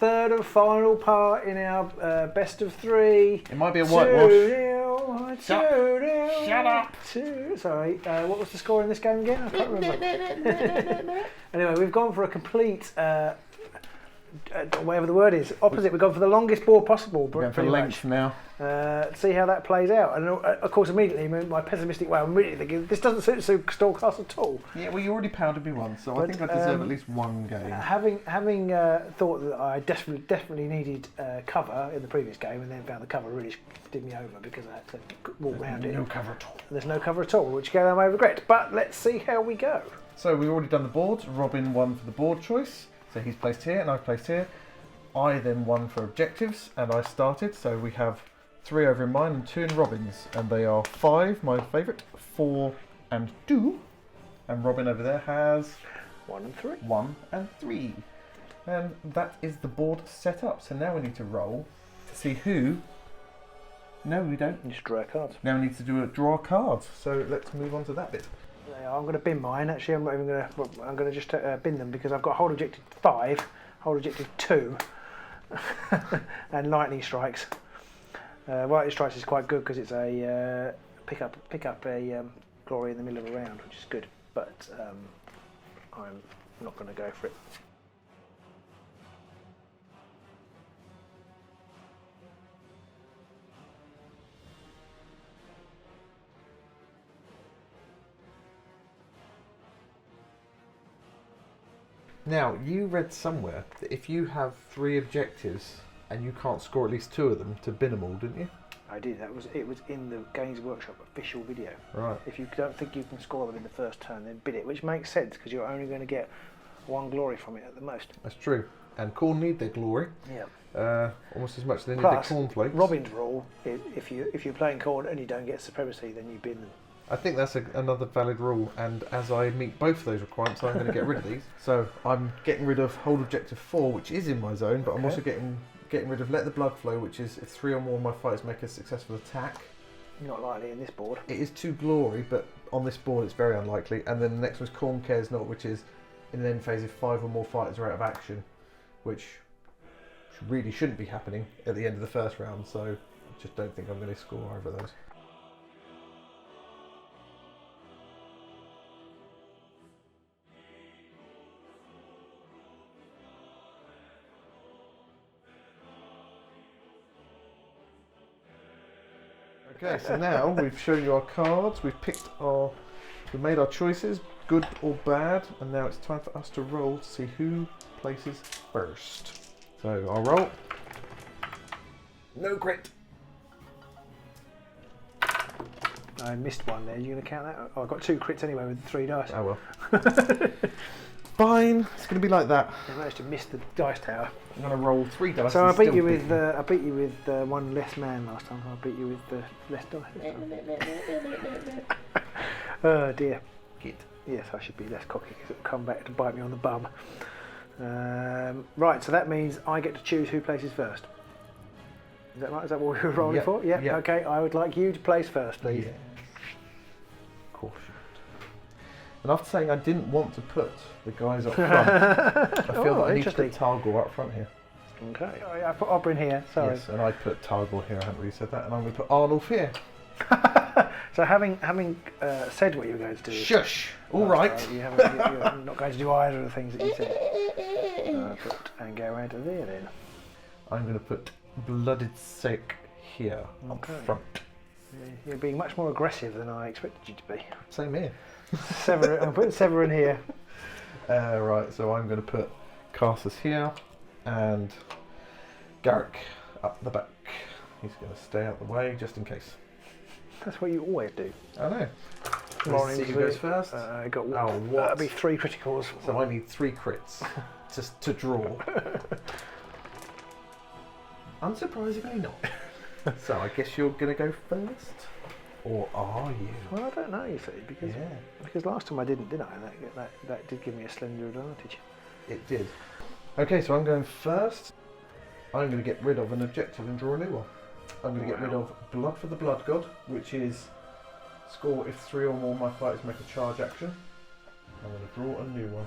third and final part in our best of 3. It might be a whitewash. 2-0, Shut up. Sorry, what was the score in this game again? I can't remember. Anyway, we've gone for a complete, whatever the word is, opposite. We've gone for the longest board possible. We're going for length now. See how that plays out. And of course, immediately, my pessimistic way, I'm immediately thinking, this doesn't suit Stormcast at all. Yeah, well, you already pounded me once, so I think I deserve at least one game. Having thought that I definitely needed cover in the previous game, and then found the cover really did me over because I had to walk around it. No cover at all. There's no cover at all, which again I may regret. But let's see how we go. So we've already done the boards. Robin won for the board choice, so he's placed here and I've placed here. I then won for objectives and I started, so we have 3 over in mine and 2 in Robin's, and they are 5, my favourite, 4 and 2, and Robin over there has 1 and 3. 1 and 3. And that is the board set up, so now we need to roll to see who... No, we don't. You just draw cards. Now we need to do a draw cards, so let's move on to that bit. I'm going to bin mine. Actually, I'm not even going to. I'm going to just bin them because I've got hold objective 5, hold objective 2, and lightning strikes. Lightning strikes is quite good because it's a pick up a glory in the middle of a round, which is good. But I'm not going to go for it. Now, you read somewhere that if you have 3 objectives and you can't score at least 2 of them, to bin them all, didn't you? I did. It was in the Games Workshop official video. Right. If you don't think you can score them in the first turn, then bin it, which makes sense because you're only going to get 1 glory from it at the most. That's true. And Khorne need their glory. Yeah. Almost as much as they need Plus, their cornflakes. Robin's rule is if you're playing Khorne and you don't get supremacy, then you bin them. I think that's another valid rule, and as I meet both of those requirements, I'm going to get rid of these. So I'm getting rid of hold objective 4, which is in my zone, but I'm also getting rid of let the blood flow, which is if 3 or more of my fighters make a successful attack. Not likely in this board. It is 2 glory, but on this board it's very unlikely. And then the next one's Khorne cares not, which is in an end phase if 5 or more fighters are out of action, which really shouldn't be happening at the end of the first round. So I just don't think I'm going to score over those. Okay, so now we've shown you our cards, we've made our choices, good or bad, and now it's time for us to roll to see who places first. So I'll roll. No crit. I missed one there. Are you going to count that? Oh, I got 2 crits anyway with the 3 dice. Oh well. Fine, it's going to be like that. I managed to miss the dice tower. I'm going to roll 3 dice. So I beat you with 1 less man last time. I beat you with the less dice. Oh dear. Git. Yes, I should be less cocky because it'll come back to bite me on the bum. Right, so that means I get to choose who places first. Is that right? Is that what we were rolling for? Yeah. Yep. Okay, I would like you to place first, please. Yeah. Of course you would. And after saying I didn't want to put the guys up front, I feel that I need to put Targor up front here. Okay. Sorry, I put Oberyn here, sorry. Yes, and I put Targor here, I haven't really said that, and I'm going to put Arnulf here. So having said what you were going to do... Shush! All right. You're not going to do either of the things that you said. And go around to there then. I'm going to put Blooded Sick here, up front. You're being much more aggressive than I expected you to be. Same here. I'm putting Severin here. Right, so I'm going to put Carsus here, and Garrek up the back. He's going to stay out the way, just in case. That's what you always do. I know. Lauren see who goes first. Got what? That'll be 3 criticals. So I need 3 crits just to draw. Unsurprisingly not. So I guess you're going to go first? Or are you? Well, I don't know, you see, because last time I didn't I? That did give me a slender advantage. It did. Okay, so I'm going first. I'm going to get rid of an objective and draw a new one. I'm going to get rid of Blood for the Blood God, which is score if 3 or more of my fighters make a charge action. I'm going to draw a new one.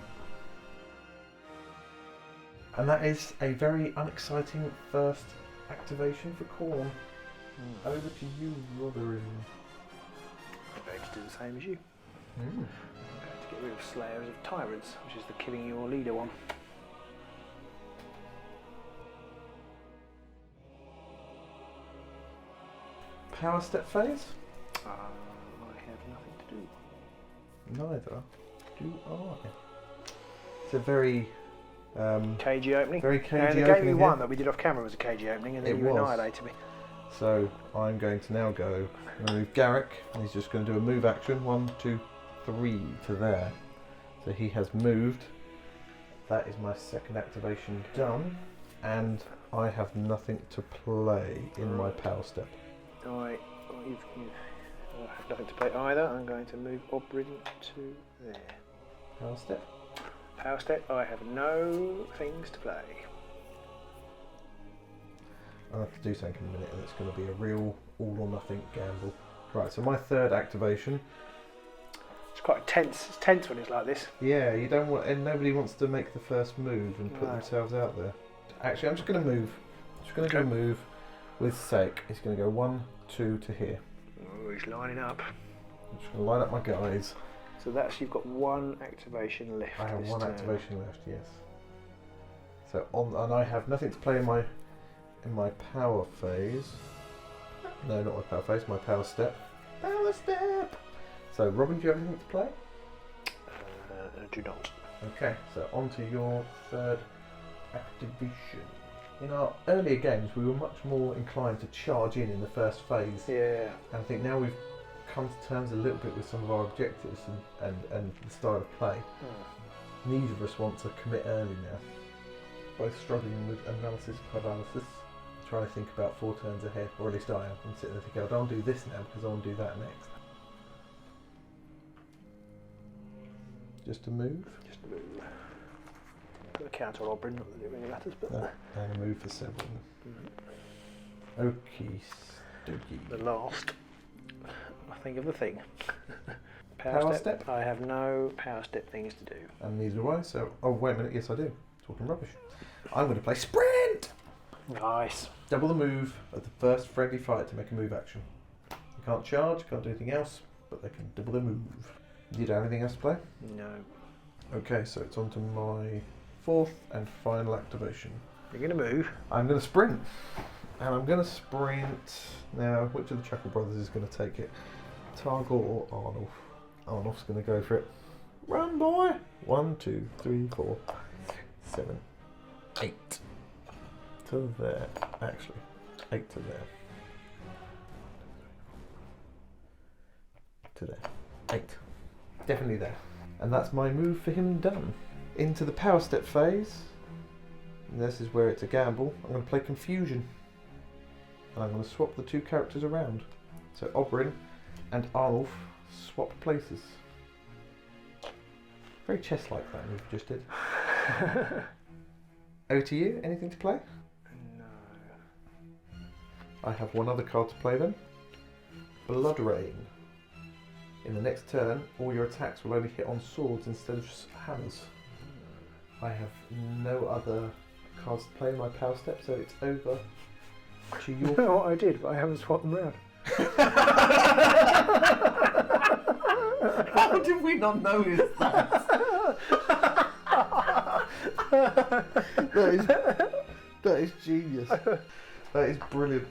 And that is a very unexciting first activation for Khorne. Over to you, Rotherham. I'm going to do the same as you. I'm going to get rid of Slayers of Tyrants, which is the killing your leader one. Power step phase? I have nothing to do. Neither do I. It's a very cagey opening. Very cagey and the opening game we here. won that we did off camera was a cagey opening, and then It you was. annihilated me. So I'm going to now go and move Garrek, and he's just going to do a move action. 1, 2, 3 to there. So he has moved. That is my second activation done, and I have nothing to play in my power step. I have nothing to play either. I'm going to move Oberyn to there. Power step. Power step. I have no things to play. I'll have to do something in a minute, and it's going to be a real all or nothing gamble. Right. So my third activation. It's quite tense. It's tense when it's like this. Yeah, you don't want, and nobody wants to make the first move and put themselves out there. Actually, I'm just going to move. I'm just going to do a move with sake. He's going to go 1, 2 to here. Oh, he's lining up. I'm just going to line up my guys. So that's, you've got one activation left. I have this one turn. activation left. Yes. So and I have nothing to play in my power phase. No, not my power phase. My power step. Power step. So, Robin, do you have anything to play? Do not. Okay, so on to your third activation. In our earlier games, we were much more inclined to charge in the first phase. Yeah. And I think now we've come to terms a little bit with some of our objectives and the style of play. Neither of us want to commit early now. Both struggling with analysis paralysis. Trying to think about 4 turns ahead, or at least I am. I'm sitting there thinking, I don't do this now because I want to do that next. Just a move. Just a move. Got a counter Oberyn, not that it really matters, but and a move for Severins. Okie dokie. the last. I think of the thing. Power step? I have no power step things to do. And neither do I, so... Oh, wait a minute, yes I do. Talking rubbish. I'm going to play Sprint! Nice. Double the move at the first friendly fight to make a move action. You can't charge, can't do anything else, but they can double their move. You don't have anything else to play? No. Okay, so it's on to my fourth and final activation. You're going to move. I'm going to sprint. And I'm going to sprint... Now, which of the Chuckle Brothers is going to take it? Targor or Arnulf? Arnulf's going to go for it. Run, boy! 1, 2, 3, 4, 7, 8. To there. Actually, 8 to there. To there. 8. Definitely there. And that's my move for him done. Into the power step phase. And this is where it's a gamble. I'm going to play Confusion. And I'm going to swap the 2 characters around. So Oberyn and Arnulf swap places. Very chess-like that move you just did. Over to you. Anything to play? No. I have one other card to play then. Blood Rain. In the next turn, all your attacks will only hit on swords instead of hammers. I have no other cards to play in my power step, so it's over to your... You know what I did, but I haven't swapped them round. How did we not notice that? that is genius. That is brilliant.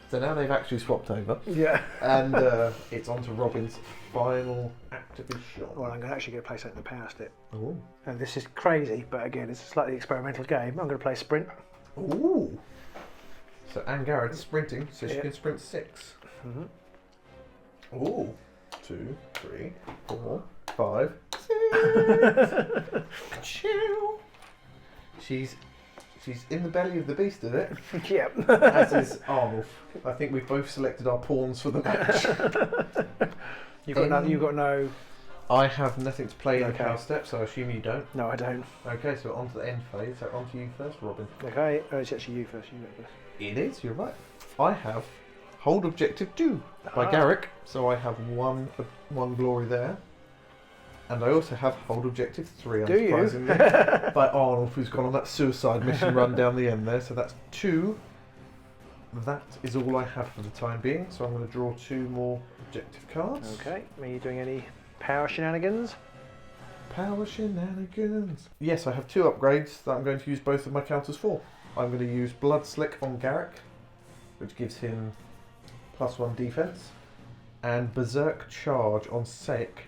So now they've actually swapped over. Yeah. And it's on to Robin's final activation. Well, I'm actually going to play something in the power step. Ooh. And this is crazy, but again, it's a slightly experimental game. I'm going to play Sprint. Ooh. So Anne Garrett's sprinting, so she Yeah. can sprint 6. Mm-hmm. Ooh. 2, 3, 4, 5, 6. She's in the belly of the beast, is it? Yep. As is Arnulf. I think we've both selected our pawns for the match. You've got no. I have nothing to play in the Okay. power step, so I assume you don't. No, I don't. Okay, so on to the end phase. So on to you first, Robin. Okay. Oh, it's actually you first. You go first. It is, you're right. I have Hold Objective 2 by Ah. Garrek, so I have one glory there. And I also have hold objective 3, Do you? unsurprisingly, by Arnold, who's gone on that suicide mission run down the end there. So that's 2. That is all I have for the time being. So I'm going to draw 2 more objective cards. Okay. Are you doing any power shenanigans? Power shenanigans. Yes, I have 2 upgrades that I'm going to use both of my counters for. I'm going to use Blood Slick on Garrek, which gives him +1 defense, and Berserk Charge on Sek,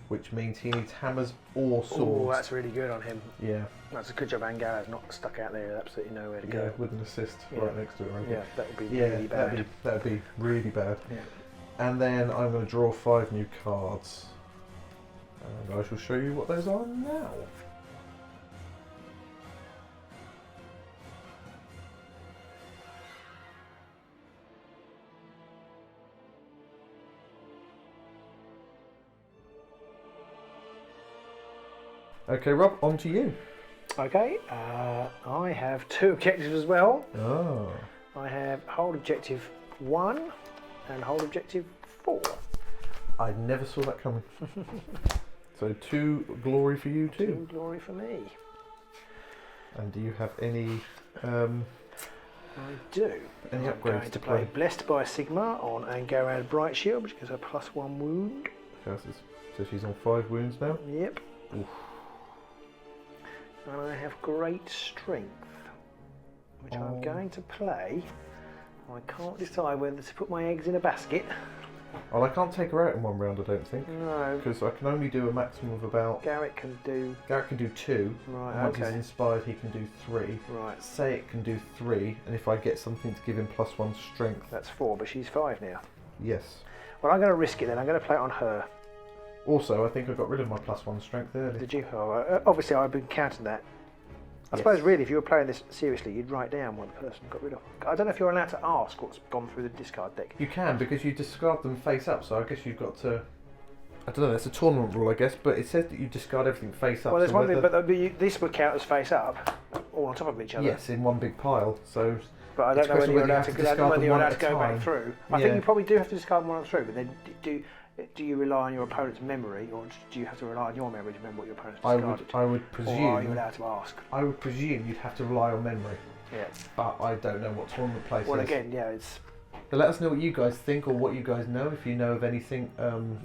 which means he needs hammers or swords. Oh, that's really good on him. Yeah. That's a good job Angara's not stuck out there with absolutely nowhere to Yeah, go. with an assist Yeah. right next to it. Right? Yeah, that would be really bad. That would be really bad. Yeah. And then I'm going to draw 5 new cards. And I shall show you what those are now. Okay, Rob, on to you. Okay, I have 2 objectives as well. Oh. I have hold objective 1 and hold objective 4. I never saw that coming. So 2 glory for you too. 2 glory for me. And do you have any I do. Any I'm upgrades going to to play? play Blessed by Sigmar on Angarad Bright Shield, which gives her +1 wound. So she's on 5 wounds now. Yep. Oof. And I have Great Strength, which I'm going to play. I can't decide whether to put my eggs in a basket. Well, I can't take her out in 1 round, I don't think. No. Because I can only do a maximum of about... Garrek can do... Garrek can do 2. Right, And once he's okay. inspired, he can do 3. Right. Say it can do 3. And if I get something to give him +1 strength... That's 4, but she's 5 now. Yes. Well, I'm going to risk it then. I'm going to play it on her. Also, I think I got rid of my +1 strength early. Did you? Oh, obviously, I've been counting that. I Yes. suppose, really, if you were playing this seriously, you'd write down what the person got rid of. I don't know if you're allowed to ask what's gone through the discard deck. You can, because you discard them face up, so I guess you've got to... I don't know, that's a tournament rule, I guess, but it says that you discard everything face up. Well, there's so one thing, whether- but this would count as face up, all on top of each other. Yes, in one big pile, so... But I don't know whether you're allowed to, discard whether them you're one allowed at to a go back time. through. I Yeah. think you probably do have to discard one through, but then do you rely on your opponent's memory, or do you have to rely on your memory to remember what your opponent's discarded? I would Or are you presume... allowed to ask? I would presume you'd have to rely on memory, Yeah. but I don't know what tournament place Well, is. again, yeah, it's... But let us know what you guys think, or what you guys know. If you know of anything,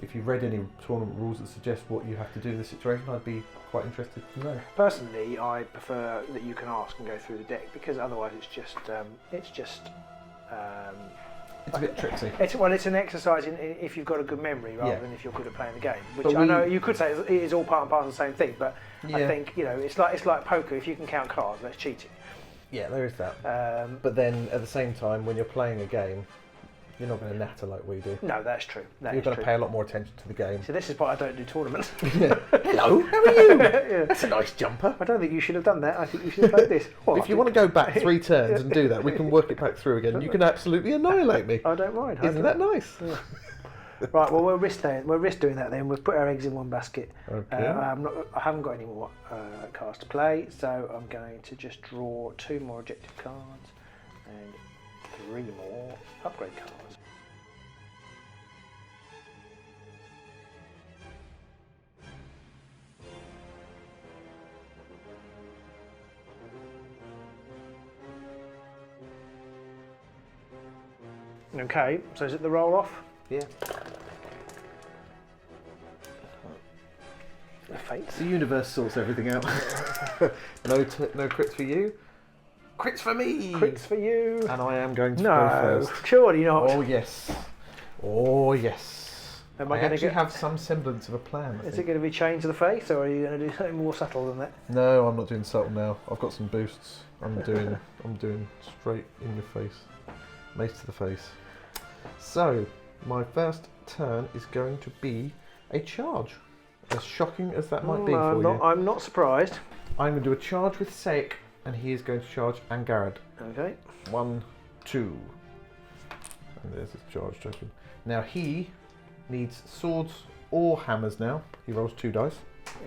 if you've read any tournament rules that suggest what you have to do in this situation, I'd be quite interested to know. Personally, I prefer that you can ask and go through the deck, because otherwise it's just It's a bit tricksy. it's an exercise in if you've got a good memory rather Yeah. than if you're good at playing the game. Which But I know you could say it is all part and parcel of the same thing, but I Yeah. think it's like poker. If you can count cards, that's cheating. Yeah, there is that. But But then at the same time, when you're playing a game, you're not going to natter like we do. no, that's true. You're going to pay a lot more attention to the game. So this is why I don't do tournaments. Hello, how are you? Yeah. That's a nice jumper. I don't think you should have done that. I think you should have played this. Well, If you want to go back 3 turns and do that, we can work it back through again. You can absolutely annihilate me. I don't mind. Isn't that nice? Yeah. Right. Well, we'll risk doing that then. We've put our eggs in one basket. Okay. I haven't got any more cards to play, so I'm going to just draw 2 more objective cards and 3 more upgrade cards. Okay, so is it the roll off? Yeah. The fates. The universe sorts everything out. no crits for you. Crits for me. Crits for you. And I am going to go No, first. surely not. Oh yes. Oh yes. Am I I going to actually get? have some semblance of a plan. I Is it think. going to be chained to the face, or are you going to do something more subtle than that? No, I'm not doing subtle now. I've got some boosts. I'm doing straight in your face. Mace to the face. So, my first turn is going to be a charge. As shocking as that might be for you. I'm not surprised. I'm going to do a charge with Seik, and he is going to charge Angarad. Okay. 1, 2. And there's his charge token. Now he needs swords or hammers now. He rolls 2 dice.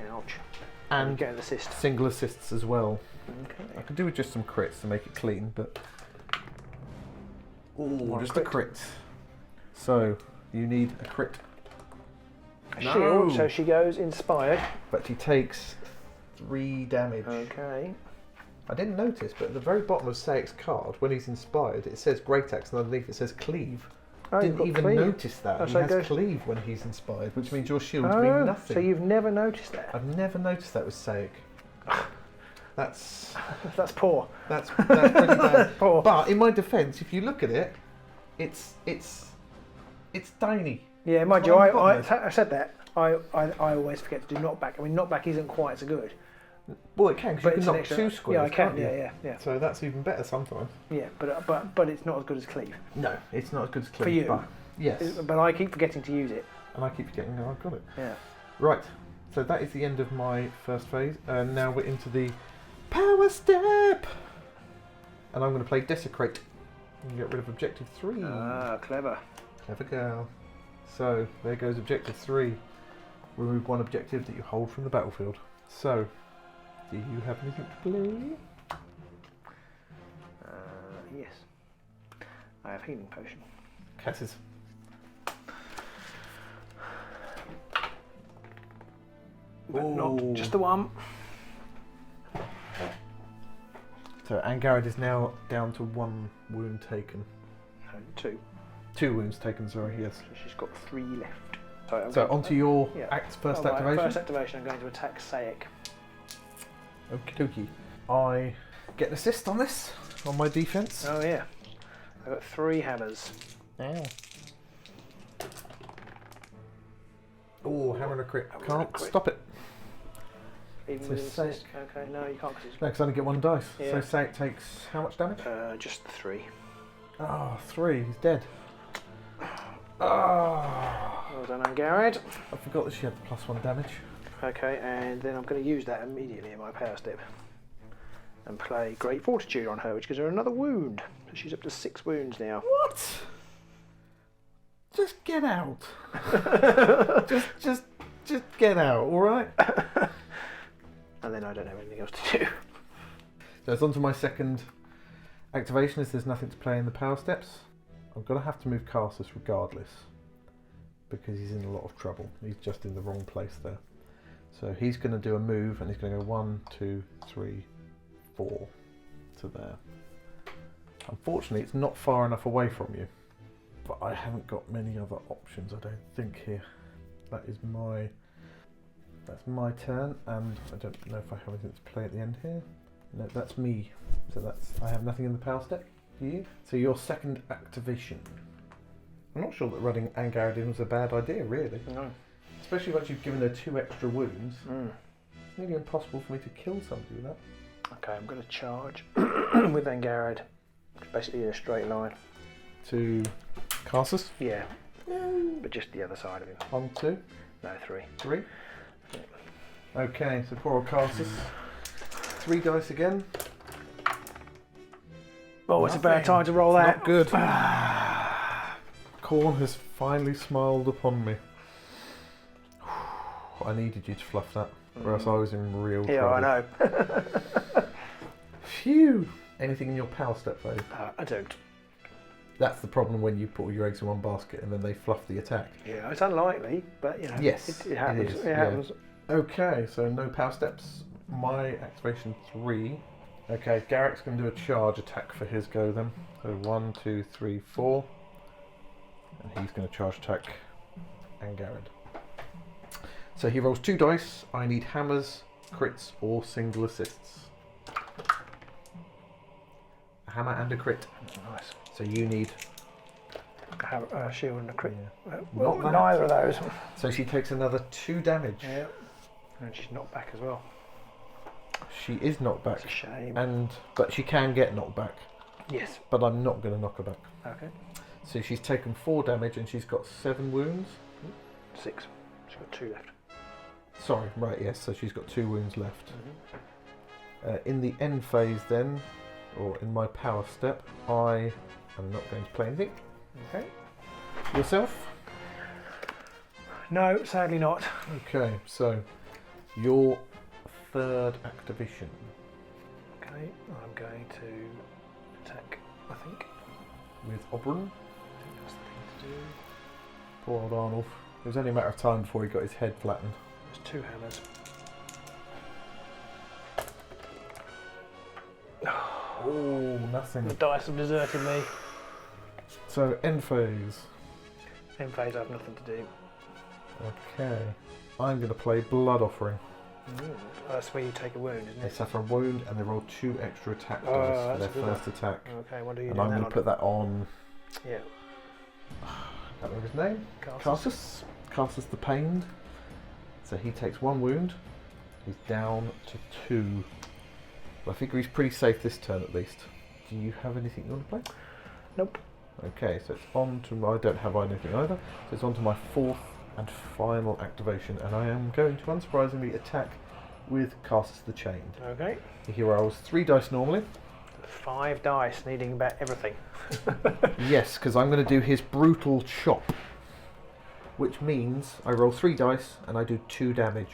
Ouch. And get an assist. single assists as well. Okay. I could do with just some crits to make it clean, but... Ooh, One just crit. a crit. So, you need a crit. a No. shield, so she goes inspired. But she takes 3 damage. Okay. I didn't notice, but at the very bottom of Sayek's card, when he's inspired, it says Great Axe, and underneath it says Cleave. Oh, Didn't even cleave. notice that. Oh, He so it has goes- Cleave when he's inspired, which means your shields Oh, mean nothing. so you've never noticed that? I've never noticed that with Sayek. That's That's poor. that's pretty bad. Poor. But in my defence, if you look at it, it's tiny. Yeah, mind That's you, what I'm I said that. I always forget to do knockback. I mean, knockback isn't quite so good. Well, it can because you can it's an knock extra- 2 squares. Yeah, I can. can't you? Yeah. So that's even better sometimes. Yeah, but it's not as good as cleave. No, it's not as good as Cleave. For you. But yes, But I keep forgetting to use it. and I keep forgetting that I've got it. Yeah. Right, so that is the end of my first phase, and now we're into the power step. And I'm going to play Desecrate and get rid of objective 3. Ah, clever. Clever girl. So there goes objective 3. Remove 1 objective that you hold from the battlefield. So, do you have anything to play? Yes. I have healing potion. Casses. But Ooh. not just the one. So Angarad is now down to 1 wound taken. No, 2. 2 wounds taken, sorry, yes. So she's got 3 left. I'm So going onto your yeah. first right, activation. First activation, I'm going to attack Sayek. Okie dokie. I get an assist on this, on my defense. Oh yeah. I've got 3 hammers. Ow. Oh, hammer and a crit. Hammer and Can't a crit. stop it. Even So with an Sayek- assist. Okay, no, you can't because it's No, because I only get 1 dice. Yeah. So Sayek takes how much damage? just 3. Oh, 3. He's dead. Oh, Well done, Angarad. I forgot that she had the +1 damage. Okay, and then I'm going to use that immediately in my power step and play Great Fortitude on her, which gives her another wound. So she's up to 6 wounds now. What? Just get out. just get out, alright? And then I don't have anything else to do. So it's on to my second activation as there's nothing to play in the power steps. I'm going to have to move Carsus regardless because he's in a lot of trouble. He's just in the wrong place there. So he's going to do a move and he's going to go 1, 2, 3, 4 to there. Unfortunately, it's not far enough away from you, but I haven't got many other options, I don't think, here. That's my turn, and I don't know if I have anything to play at the end here. No, that's me. So I have nothing in the power step. Do you? So your second activation. I'm not sure that running Angarad in was a bad idea, really. No. Especially once you've given her 2 extra wounds. Mm. It's nearly impossible for me to kill somebody with that. Okay, I'm going to charge with Angarad. It's basically in a straight line. To Carsus. Yeah. But just the other side of him. 1, 2, No, 3. 3. Okay, so poor old Carsus. 3 dice again. Oh, it's a Nothing. bad time to roll that. Not good. Khorne has finally smiled upon me. I needed you to fluff that, or else I was in real trouble. Yeah, I know. Phew! Anything in your power step phase? I don't. That's the problem when you put all your eggs in one basket and then they fluff the attack. Yeah, it's unlikely, but you know, Yes, it happens. it is, It happens. Okay, so no power steps. My activation 3. Okay, Garreks can do a charge attack for his go then. So 1, 2, 3, 4. And he's going to charge attack Angarad. So he rolls 2 dice. I need hammers, crits, or single assists. A hammer and a crit. Nice. So you need... Have a shield and a crit. Yeah. Well, Not that. neither of those. So she takes another 2 damage. Yeah. And she's knocked back as well. She is knocked back. It's a shame. But she can get knocked back. Yes. But I'm not going to knock her back. Okay. So she's taken 4 damage and she's got 7 wounds. 6. She's got 2 left. Sorry, right, yes, so she's got 2 wounds left. Mm-hmm. In the end phase then, or in my power step, I am not going to play anything. Okay. Yourself? No, sadly not. Okay, so your third activation. Okay, I'm going to attack, I think. With Oberon. I think that's the thing to do. Poor old Arnulf. It was only a matter of time before he got his head flattened. There's 2 hammers. Oh, nothing. The dice have deserted me. So, end phase. In phase, I have nothing to do. Okay. I'm going to play Blood Offering. That's where you take a wound, isn't They it? suffer a wound and they roll 2 extra attack Oh, dice for that's their a good first attack. Okay, what do you And do I'm that going to on? put that on. Yeah. I can't remember his name. Cassus. Cassus the Pained. So he takes 1 wound. He's down to 2. Well, I figure he's pretty safe this turn at least. Do you have anything you want to play? Nope. Okay, so it's on to I don't have anything either. So it's on to my 4th and final activation, and I am going to unsurprisingly attack with Cassus the Chained. Okay. He rolls 3 dice normally. 5 dice, needing about everything. Yes, because I'm going to do his brutal chop, which means I roll 3 dice and I do 2 damage.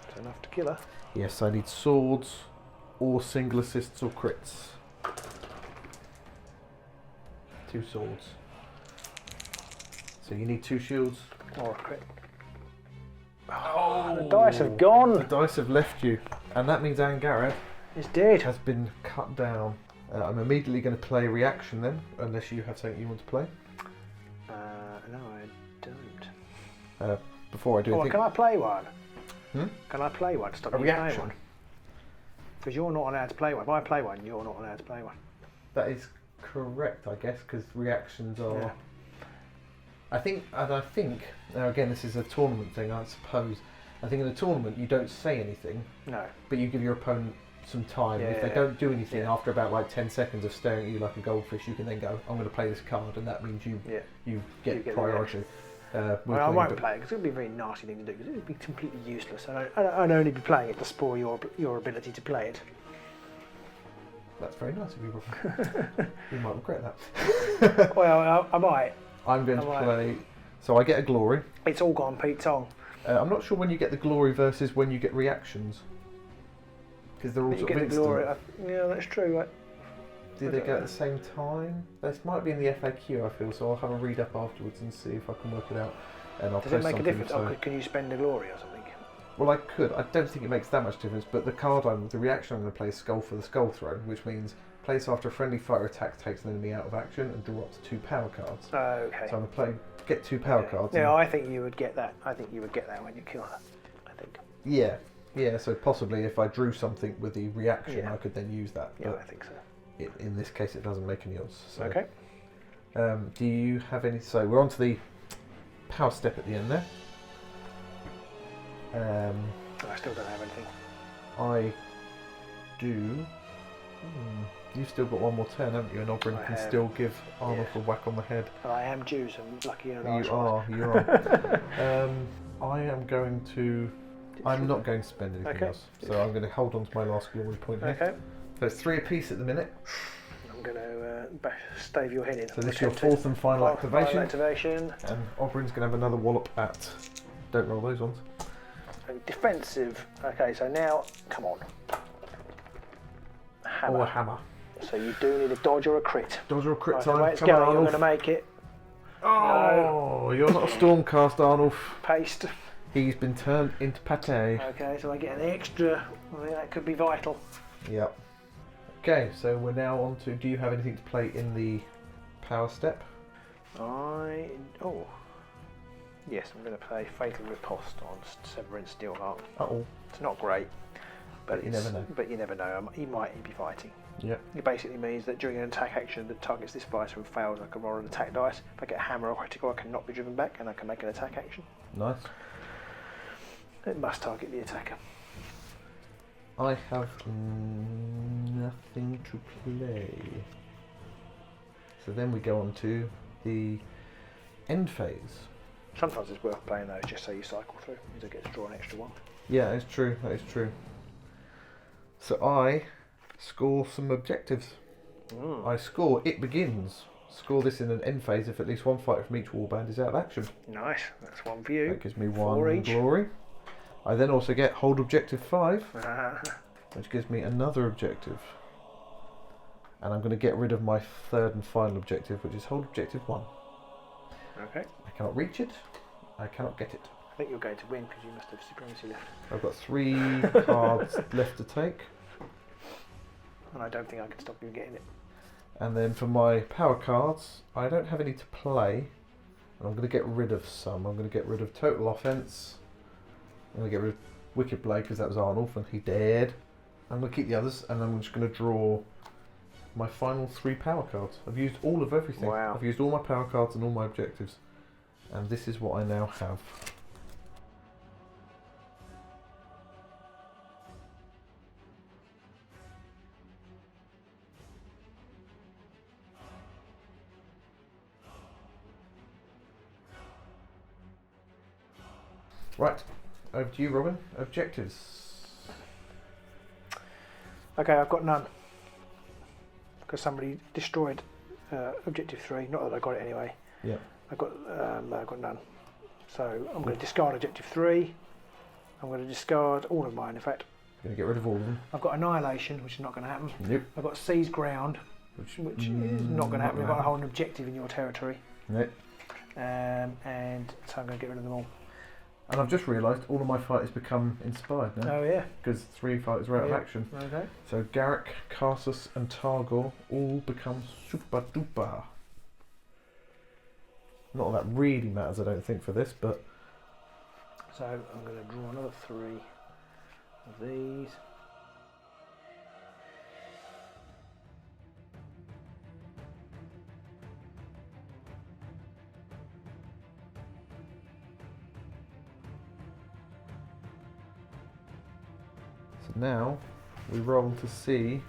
That's enough to kill her. Yes, I need swords or single assists or crits. 2 swords. So you need 2 shields. Or a crit. Oh, the dice have gone. The dice have left you, and that means Garreks It's dead. has been cut down. I'm immediately going to play reaction then, unless you have something you want to play. No, I don't. Before I do Oh, anything. can I play one? Hmm? Can I play one? Stop A you playing reaction? one. Because you're not allowed to play one. If I play one, you're not allowed to play one. That is correct, I guess, because reactions are. Yeah. I think now again this is a tournament thing, I suppose. I think in a tournament you don't say anything, No. but you give your opponent some time. If they Yeah. don't do anything Yeah. after about like 10 seconds of staring at you like a goldfish, you can then go, I'm going to play this card, and that means you Yeah. get You get the priority. Well, I won't play it because it would be a very nasty thing to do because it would be completely useless. I'd only be playing it to spoil your ability to play it. That's very nice of you, Robin. You might regret that. Well, I might. I'm going to I might. play. So I get a glory. It's all gone Pete Tong. I'm not sure when you get the glory versus when you get reactions. Because they're all You sort get of the instant. glory. Yeah, that's true. Right? Do they go at the same time? This might be in the FAQ, I feel, so I'll have a read up afterwards and see if I can work it out. And I'll Does post it make a something. difference? So. Oh, can you spend a glory or something? Well, I could. I don't think it makes that much difference, but the reaction I'm going to play is Skull for the Skull Throw, which means place after a friendly fighter attack takes an enemy out of action and draw up to 2 power cards. Okay. So I'm going to get 2 power cards. Yeah, I think you would get that. I think you would get that when you kill her. I think. Yeah, so possibly if I drew something with the reaction, Yeah. I could then use that. Yeah, But I think so. in this case, it doesn't make any odds. So. Okay. Do you have any? So we're on to the power step at the end there. I still don't have anything. I do. You've still got 1 more turn, haven't you? And Oberyn I can have. still give Arnold Yeah. a whack on the head. I am due some lucky and You are. I am going to. I'm not going to spend anything Okay. else, so I'm going to hold on to my last glory point here. Okay. So it's 3 apiece at the minute. I'm going to stave your head in. So this is your 4th and final activation. Final activation. And Oberyn's going to have another wallop at. Don't roll those ones. So defensive. Okay, so now, come on. Hammer. Or a hammer. So you do need a dodge or a crit. Dodge or a crit Right, time. the way it's Come on, going, you're Arnulf. going to make it. Oh, you're not a Stormcast, Arnulf. Paste. He's been turned into pate. Okay, so I get an extra. I think that could be vital. Yep. Okay, so we're now on to. Do you have anything to play in the power step? Yes, I'm going to play Fatal Riposte on Severins Steelheart. Uh-oh. It's not great, but You never know. But you never know. He might be fighting. Yep. It basically means that during an attack action that targets this fighter and fails, I can roll an attack dice. If I get a hammer or critical, I cannot be driven back, and I can make an attack action. Nice. It must target the attacker. I have nothing to play. So then we go on to the end phase. Sometimes it's worth playing those just so you cycle through. You don't get to draw an extra one. Yeah, that's true. That is true. So I score some objectives. I score It Begins. Score this in an end phase if at least 1 fighter from each warband is out of action. Nice, that's one for you. That gives me 4 1 each. glory. I then also get Hold Objective 5, Uh, which gives me another objective. And I'm going to get rid of my 3rd and final objective, which is Hold Objective 1. okay. I cannot reach it, I cannot get it. I think you're going to win because you must have supremacy left. I've got 3 cards left to take. And I don't think I can stop you getting it. And then for my power cards, I don't have any to play. And I'm going to get rid of some. I'm going to get rid of Total Offense. I'm going to get rid of Wicked Blade because that was Arnulf and he dead. I'm going to keep the others and I'm just going to draw my final 3 power cards. I've used all of everything. Wow. I've used all my power cards and all my objectives. And this is what I now have. Right, over to you, Robin. Objectives. Okay, I've got none. Because somebody destroyed objective 3. Not that I got it anyway. Yeah. I've got none. So I'm going to discard objective 3. I'm going to discard all of mine, in fact. Going to get rid of all of them. I've got Annihilation, which is not going to happen. Nope. I've got Seize Ground, which is not going to happen. You've got to hold an objective in your territory. Nope. And so I'm going to get rid of them all. And I've just realised all of my fighters become inspired now. Oh yeah. Because 3 fighters are out of action. Okay. So Garrek, Karsus and Targor all become super duper. Not that really matters, I don't think, for this, but... So I'm going to draw another 3 of these. So now we roll to see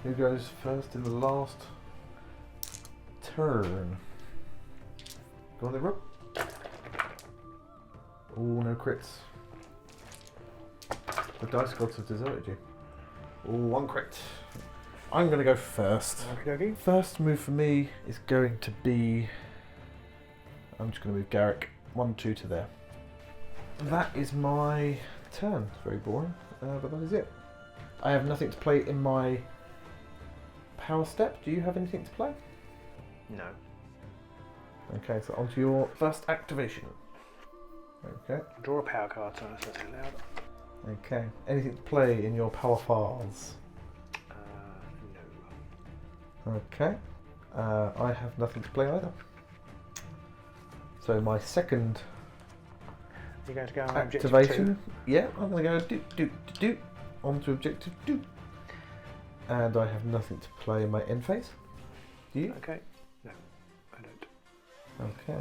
who goes first in the last turn. Go on then, Rob. Oh, no crits. The dice gods have deserted you. Oh, 1 crit. I'm going to go first. Okay. First move for me is going to be... I'm just going to move Garrek 1, 2 to there. That is my turn. It's very boring, but that is it. I have nothing to play in my power step. Do you have anything to play? No. Okay, so on to your first activation. Okay. Draw a power card, so I say it loud. Okay. Anything to play in your power files? No. Okay. I have nothing to play either. So my second You're going to go on activation. objective 2. Yeah, I'm going to go do onto objective 2. And I have nothing to play in my end phase. Do you? Okay. No, I don't. Okay.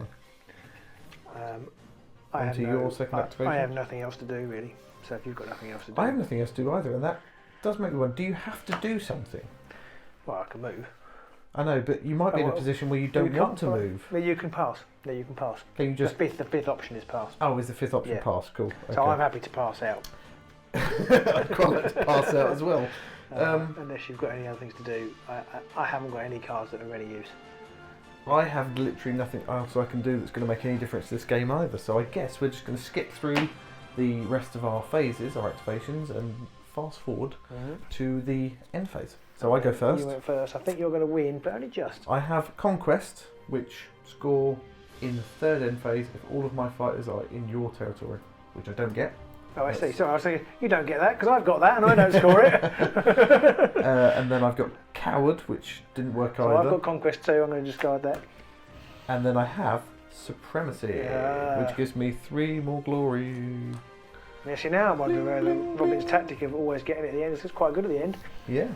I have Onto your second activation. I have nothing else to do really. So if you've got nothing else to do, I have nothing else to do either, and that does make me wonder. Do you have to do something? well, I can move. I know, but you might be in a position where you don't want to move. No, you can pass. No, you can pass. Can you just? The fifth option is pass. Oh, is the 5th option Yeah. pass? Cool. Okay. So I'm happy to pass out. I'd quite like to pass out as well. Unless you've got any other things to do. I haven't got any cards that are any use. I have literally nothing else I can do that's going to make any difference to this game either. So I guess we're just going to skip through the rest of our phases, our activations, and fast forward to the end phase. So I go first. You went first. I think you're going to win, but only just. I have Conquest, which score in the 3rd end phase if all of my fighters are in your territory, which I don't get. Oh, I see. So I was thinking, you don't get that because I've got that and I don't score it. And then I've got Coward, which didn't work So either. I've got Conquest 2, I'm going to discard that. And then I have Supremacy, which gives me 3 more glory. Yeah, see, now I'm wondering whether Robin's tactic of always getting it at the end is quite good at the end. Yeah,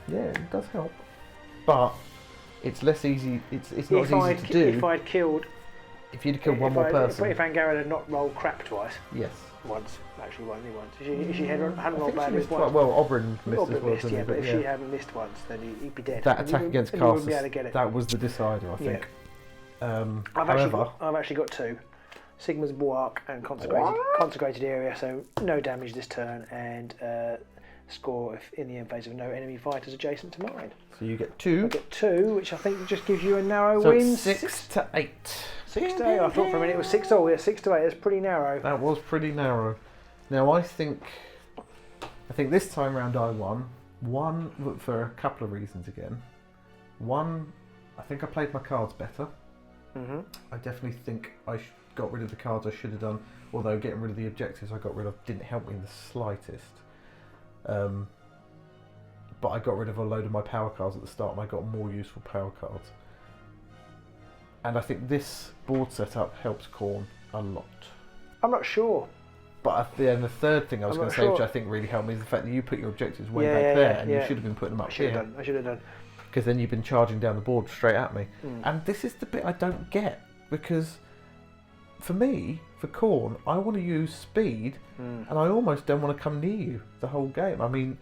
it does help. But it's less easy, it's not as easy to do. If I'd killed... If you'd killed one more person. If Angara had not rolled crap twice. Yes. Once. Actually, only once. If she hadn't rolled I badly think once. well, Oberyn missed Oberyn as well, missed, didn't he? but if she hadn't missed once, then he'd be dead. That attack against you wouldn't be able Karsus, to get it. that was the decider, I think. I've actually got 2. Sigmar's Bulwark and consecrated area, so no damage this turn, and score if in the end phase of no enemy fighters adjacent to mine. So you get 2. I get 2, which I think just gives you a narrow So win. it's 6 to 8. 6 to 8. I thought for a minute it was 6 to 8. Yeah, 6 to 8. That's pretty narrow. That was pretty narrow. Now I think this time round I won. One for a couple of reasons again. One, I think I played my cards better. I definitely think I got rid of the cards I should have done. Although getting rid of the objectives I got rid of didn't help me in the slightest. But I got rid of a load of my power cards at the start, and I got more useful power cards. And I think this board setup helps Khorne a lot. I'm not sure. But then the third thing I was going to say, which I think really helped me, is the fact that you put your objectives way back there, and you should have been putting them up here. I should have done. Because then you've been charging down the board straight at me. And this is the bit I don't get, because for me, for Khorne, I want to use speed, and I almost don't want to come near you the whole game. I mean,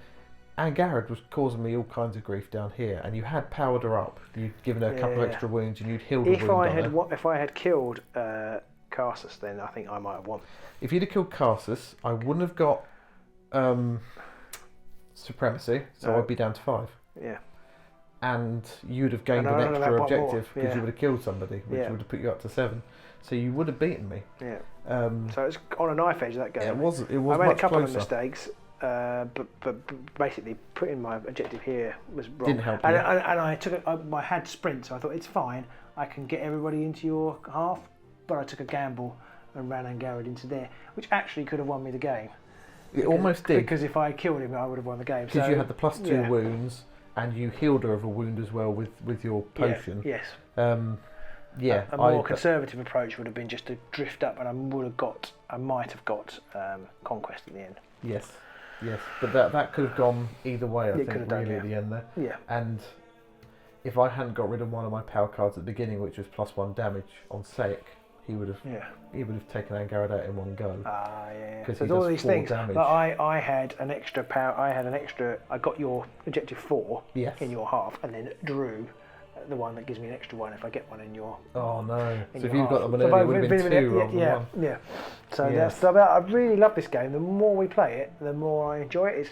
Garreks was causing me all kinds of grief down here, and you had powered her up. You'd given her a couple of extra wounds, and you'd healed a wound on her. If I had killed Carsus, then I think I might have won. If you'd have killed Carsus, I wouldn't have got supremacy, so I'd be down to 5. Yeah. And you'd have gained an extra objective because you would have killed somebody, which would have put you up to 7. So you would have beaten me. Yeah. So it's on a knife edge, that game. Yeah, it was. I made much a couple closer. of mistakes, but basically putting my objective here was wrong. Didn't help and, you. and I took I had sprint, so I thought it's fine. I can get everybody into your half, but I took a gamble and ran Garreks into there, which actually could have won me the game. It almost did. Because if I killed him, I would have won the game. Because you had the +2 wounds, and you healed her of a wound as well with your potion. Yes. Yeah. A more conservative approach would have been just to drift up, and I might have got conquest in the end. Yes. But that could have gone either way. I think could have done, at the end there. Yeah. And if I hadn't got rid of one of my power cards at the beginning, which was +1 damage on Seic, he would have taken Garreks out in one go. Yeah. Because so all these things. Like I had an extra power. I got your objective 4 in your half, and then drew the one that gives me an extra 1 if I get one in your. Oh no! So if you've got them early, it would have been 2 rather than 1. Yeah. So that's about. I really love this game. The more we play it, the more I enjoy it.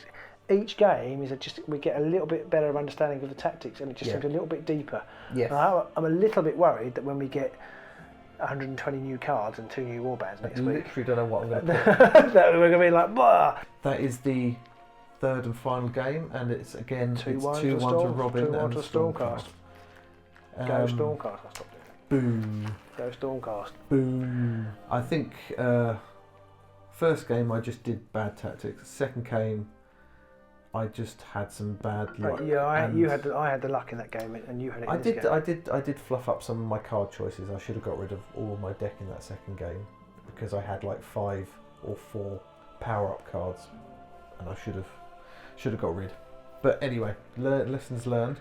Each game is we get a little bit better understanding of the tactics, and it just seems a little bit deeper. Yes. I'm a little bit worried that when we get 120 new cards and 2 new warbands next week. I literally don't know what I'm going to put. that we're going to be like, bah! That is the third and final game, and it's again 2-1 to Robin 2-1 and to Stormcast. Go Stormcast, I stopped it. Boom. Go Stormcast. Boom. I think first game I just did bad tactics. Second game I just had some bad luck. I had the luck in that game, and you had it. I did fluff up some of my card choices. I should have got rid of all of my deck in that second game because I had like 5 or 4 power up cards, and I should have got rid. But anyway, lessons learned.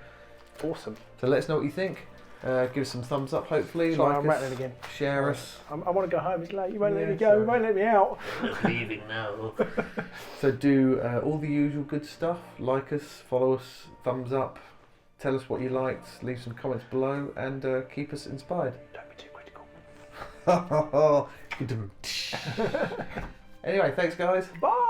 Awesome. So let us know what you think. Give us some thumbs up, hopefully. Sorry, like I'm rattling again. Share us. I want to go home. It's late. You won't let me go. You won't let me out. I'm leaving now. So do all the usual good stuff. Like us, follow us, thumbs up. Tell us what you liked. Leave some comments below, and keep us inspired. Don't be too critical. Anyway, thanks guys. Bye.